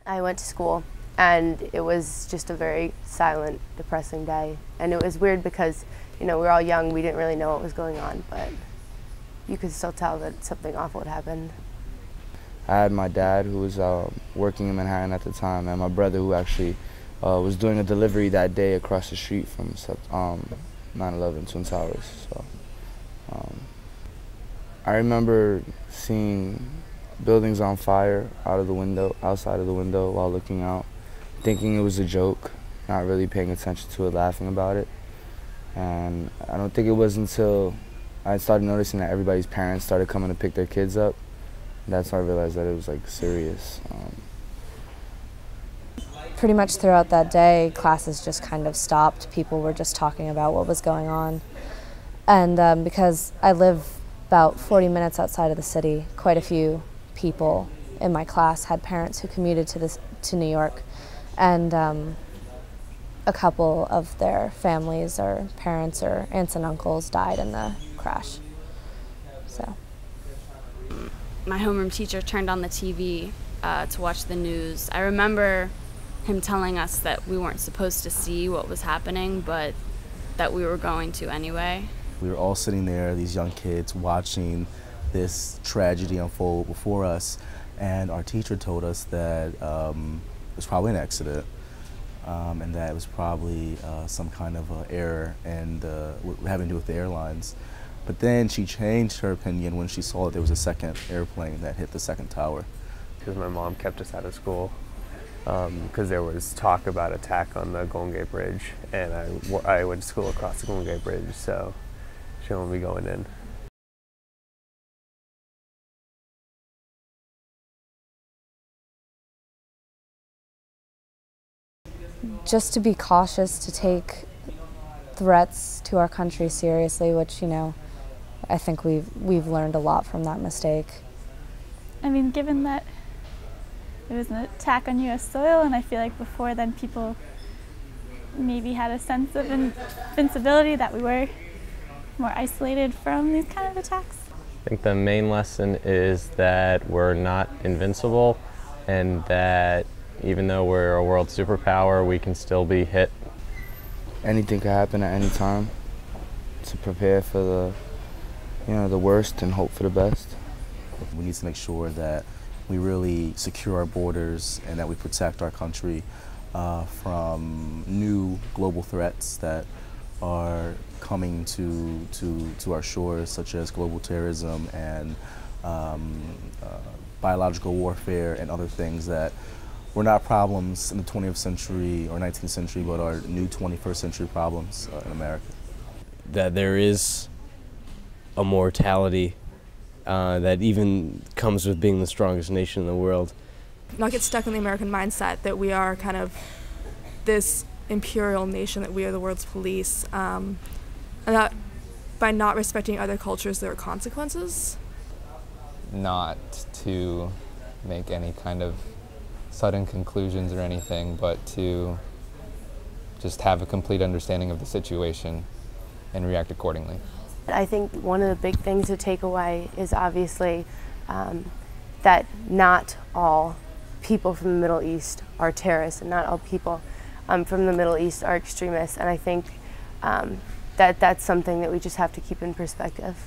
I went to school, and it was just a very silent, depressing day. And it was weird because, you know, we were all young, we didn't really know what was going on, but you could still tell that something awful had happened. I had my dad, who was working in Manhattan at the time, and my brother, who actually was doing a delivery that day across the street from Sept, 9/11 Twin Towers. So I remember seeing buildings on fire outside of the window while looking out, thinking it was a joke, not really paying attention to it, laughing about it. And I don't think it was until I started noticing that everybody's parents started coming to pick their kids up. That's when I realized that it was like serious. Pretty much throughout that day, classes just kind of stopped. People were just talking about what was going on. And because I live about 40 minutes outside of the city, quite a few people in my class had parents who commuted to New York. And a couple of their families or parents or aunts and uncles died in the crash. So. My homeroom teacher turned on the TV to watch the news. I remember him telling us that we weren't supposed to see what was happening, but that we were going to anyway. We were all sitting there, these young kids, watching this tragedy unfold before us, and our teacher told us that it was probably an accident, and that it was probably some kind of error and having to do with the airlines. But then she changed her opinion when she saw that there was a second airplane that hit the second tower. Because my mom kept us out of school because there was talk about attack on the Golden Gate Bridge, and I went to school across the Golden Gate Bridge, so she won't be going in. Just to be cautious, to take threats to our country seriously, which, you know, I think we've learned a lot from that mistake. I mean, given that it was an attack on U.S. soil, and I feel like before then people maybe had a sense of invincibility, that we were more isolated from these kind of attacks. I think the main lesson is that we're not invincible, and that even though we're a world superpower, we can still be hit. Anything could happen at any time. To prepare for the worst and hope for the best. We need to make sure that we really secure our borders and that we protect our country from new global threats that are coming to our shores, such as global terrorism and biological warfare and other things that were not problems in the 20th century or 19th century, but are new 21st century problems in America. That there is a mortality that even comes with being the strongest nation in the world. Not get stuck in the American mindset that we are kind of this imperial nation, that we are the world's police, and that by not respecting other cultures there are consequences. Not to make any kind of sudden conclusions or anything, but to just have a complete understanding of the situation and react accordingly. I think one of the big things to take away is obviously that not all people from the Middle East are terrorists, and not all people from the Middle East are extremists, and I think that that's something that we just have to keep in perspective.